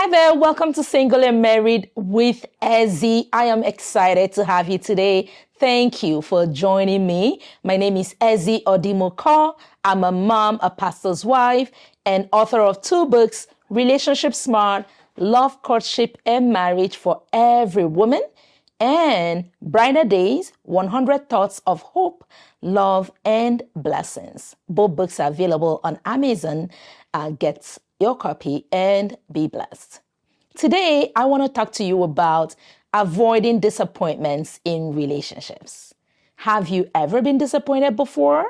Hi there, welcome to Single and Married with Ezzy. I am excited to have you today. Thank you for joining me. My name is Ezzy Odimoka. I'm a mom, a pastor's wife, and author of 2 books, Relationship Smart, Love, Courtship, and Marriage for Every Woman, and Brighter Days, 100 Thoughts of Hope, Love, and Blessings. Both books are available on Amazon. Get your copy and be blessed. Today, I want to talk to you about avoiding disappointments in relationships. Have you ever been disappointed before?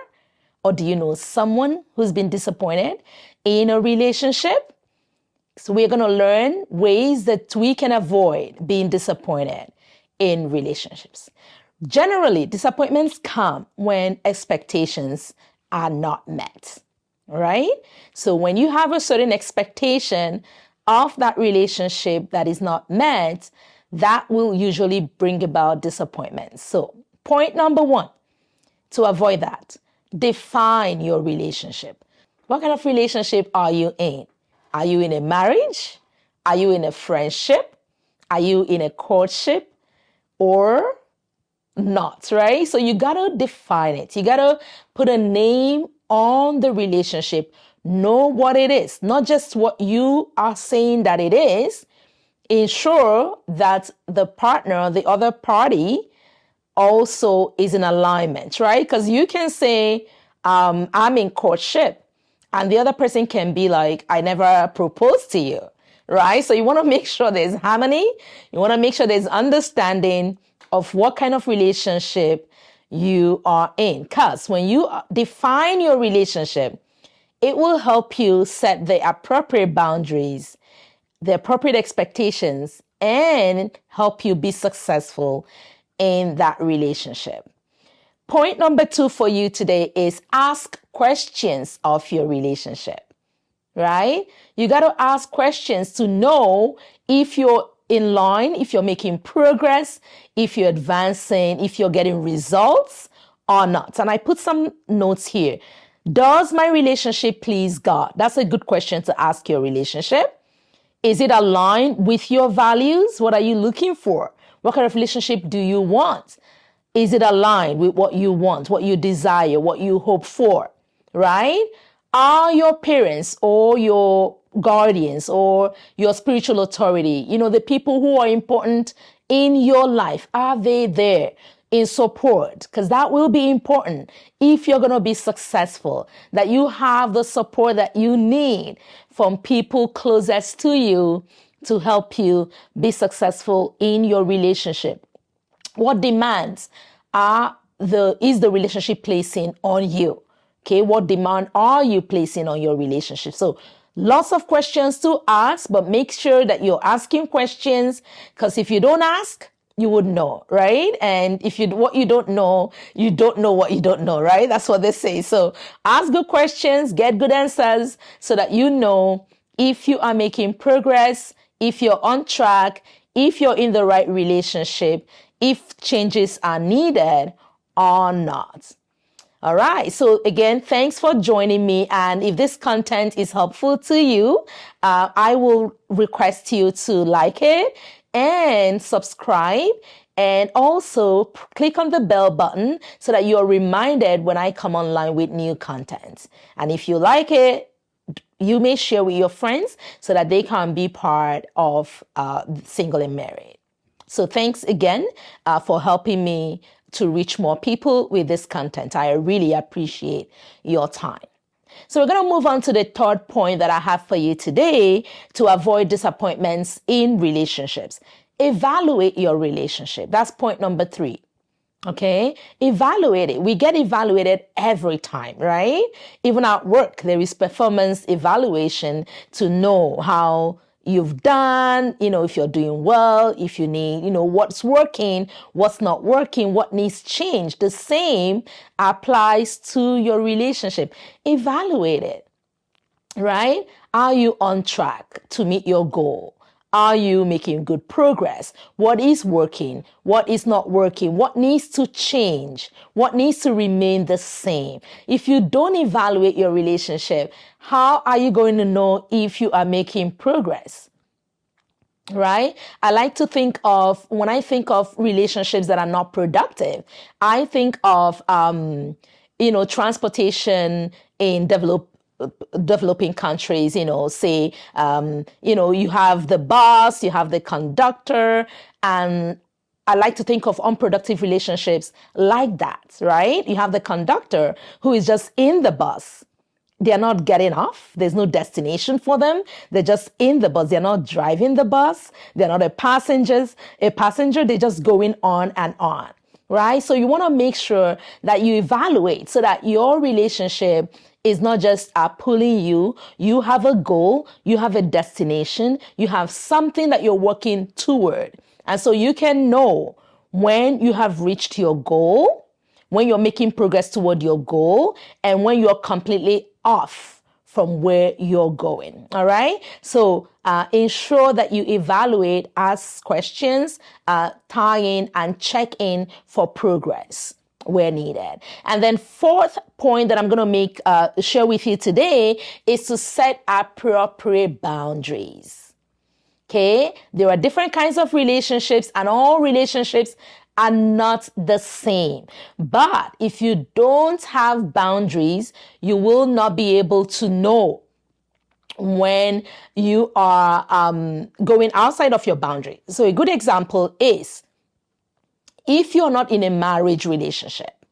Or do you know someone who's been disappointed in a relationship? So we're going to learn ways that we can avoid being disappointed in relationships. Generally, disappointments come when expectations are not met. Right? So when you have a certain expectation of that relationship that is not met, that will usually bring about disappointment. So point number 1, to avoid that, define your relationship. What kind of relationship are you in? Are you in a marriage? Are you in a friendship? Are you in a courtship or not, right? So you got to define it. You got to put a name on the relationship. Know what it is, not just what you are saying that it is. Ensure that the partner, the other party, also is in alignment, right? Because you can say, I'm in courtship, and the other person can be like, I never proposed to you, right? So you want to make sure there's harmony. You want to make sure there's understanding of what kind of relationship you are in. Because when you define your relationship, it will help you set the appropriate boundaries, the appropriate expectations, and help you be successful in that relationship. Point number 2 for you today is ask questions of your relationship, right? You got to ask questions to know if you're in line, if you're making progress, if you're advancing, if you're getting results or not. And I put some notes here. Does my relationship please God? That's a good question to ask your relationship. Is it aligned with your values? What are you looking for? What kind of relationship do you want? Is it aligned with what you want, what you desire, what you hope for, right? Are your parents or your guardians or your spiritual authority, the people who are important in your life, are they there in support? Because that will be important if you're going to be successful, that you have the support that you need from people closest to you to help you be successful in your relationship. What demands is the relationship placing on you? Okay, what demand are you placing on your relationship? So lots of questions to ask, but make sure that you're asking questions, because if you don't ask, you would know, right? And if what you don't know what you don't know, right? That's what they say. So ask good questions, get good answers so that you know if you are making progress, if you're on track, if you're in the right relationship, if changes are needed or not. All right. So again, thanks for joining me. And if this content is helpful to you, I will request you to like it and subscribe, and also click on the bell button so that you're reminded when I come online with new content. And if you like it, you may share with your friends so that they can be part of Single and Married. So thanks again for helping me to reach more people with this content. I really appreciate your time. So we're going to move on to the 3rd point that I have for you today to avoid disappointments in relationships. Evaluate your relationship. That's point number 3. Okay, evaluate it. We get evaluated every time, right? Even at work, there is performance evaluation to know how you've done, if you're doing well, if you need, what's working, what's not working, what needs change. The same applies to your relationship. Evaluate it, right? Are you on track to meet your goal? Are you making good progress? What is working? What is not working? What needs to change? What needs to remain the same? If you don't evaluate your relationship, how are you going to know if you are making progress? right? I like to think of, when I think of relationships that are not productive, I think of, transportation in developing countries, say, you have the bus, you have the conductor, and I like to think of unproductive relationships like that, right? You have the conductor who is just in the bus. They're not getting off. There's no destination for them. They're just in the bus. They're not driving the bus. They're not a passenger. They're just going on and on, right? So you want to make sure that you evaluate so that your relationship is not just pulling you. You have a goal. You have a destination. You have something that you're working toward. And so you can know when you have reached your goal, when you're making progress toward your goal, and when you're completely off from where you're going. All right. So ensure that you evaluate, ask questions, tie in, and check in for progress where needed. And then fourth point that I'm going to share with you today is to set appropriate boundaries. Okay. There are different kinds of relationships, and all relationships are not the same. But if you don't have boundaries, you will not be able to know when you are going outside of your boundary. So a good example is, if you're not in a marriage relationship,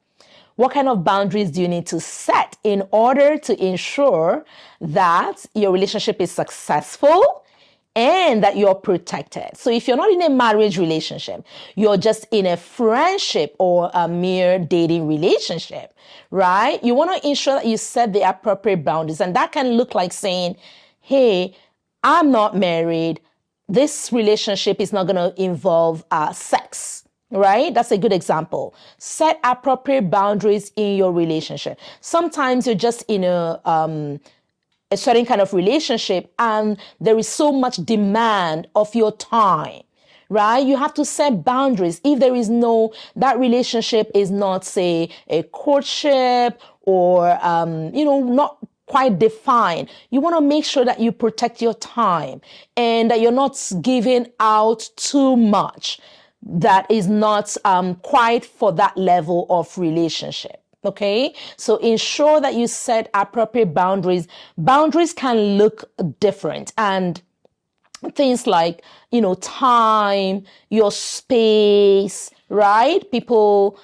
what kind of boundaries do you need to set in order to ensure that your relationship is successful and that you're protected? So if you're not in a marriage relationship, you're just in a friendship or a mere dating relationship, right? You want to ensure that you set the appropriate boundaries. And that can look like saying, hey, I'm not married. This relationship is not going to involve sex. Right? That's a good example. Set appropriate boundaries in your relationship. Sometimes you're just in a certain kind of relationship and there is so much demand of your time, right? You have to set boundaries. If there is that relationship is not, say, a courtship or, not quite defined. You want to make sure that you protect your time and that you're not giving out too much that is not quite for that level of relationship. Okay, so ensure that you set appropriate boundaries. Boundaries can look different, and things like, time, your space, right? People,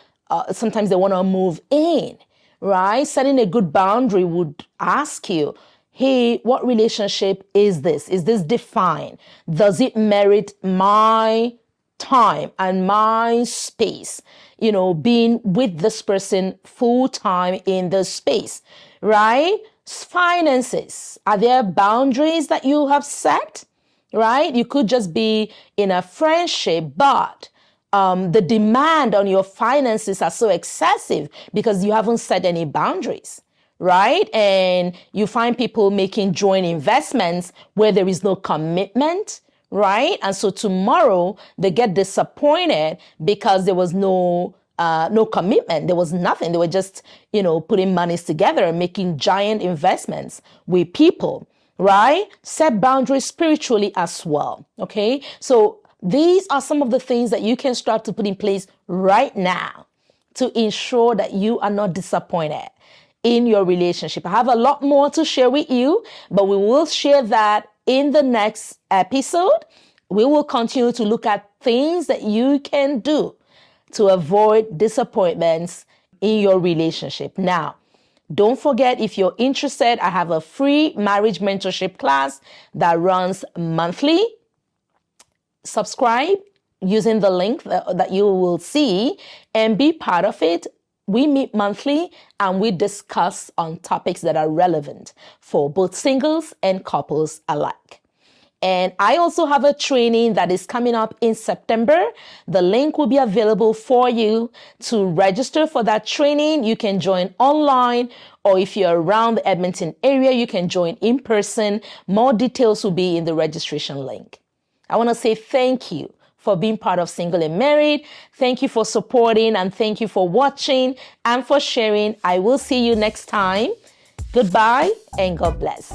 sometimes they want to move in, right? Setting a good boundary would ask you, hey, what relationship is this? Is this defined? Does it merit my time and my space, being with this person full time in the space, right? Finances. Are there boundaries that you have set, right? You could just be in a friendship, but the demand on your finances are so excessive because you haven't set any boundaries, right? And you find people making joint investments where there is no commitment, right? And so tomorrow they get disappointed because there was no commitment. There was nothing. They were just, putting monies together and making giant investments with people, right? Set boundaries spiritually as well. Okay. So these are some of the things that you can start to put in place right now to ensure that you are not disappointed in your relationship. I have a lot more to share with you, but we will share that in the next episode. We will continue to look at things that you can do to avoid disappointments in your relationship. Now, don't forget, if you're interested, I have a free marriage mentorship class that runs monthly. Subscribe using the link that you will see and be part of it. We meet monthly and we discuss on topics that are relevant for both singles and couples alike. And I also have a training that is coming up in September. The link will be available for you to register for that training. You can join online, or if you're around the Edmonton area, you can join in person. More details will be in the registration link. I want to say thank you for being part of Single and Married. Thank you for supporting, and thank you for watching and for sharing. I will see you next time. Goodbye and God bless.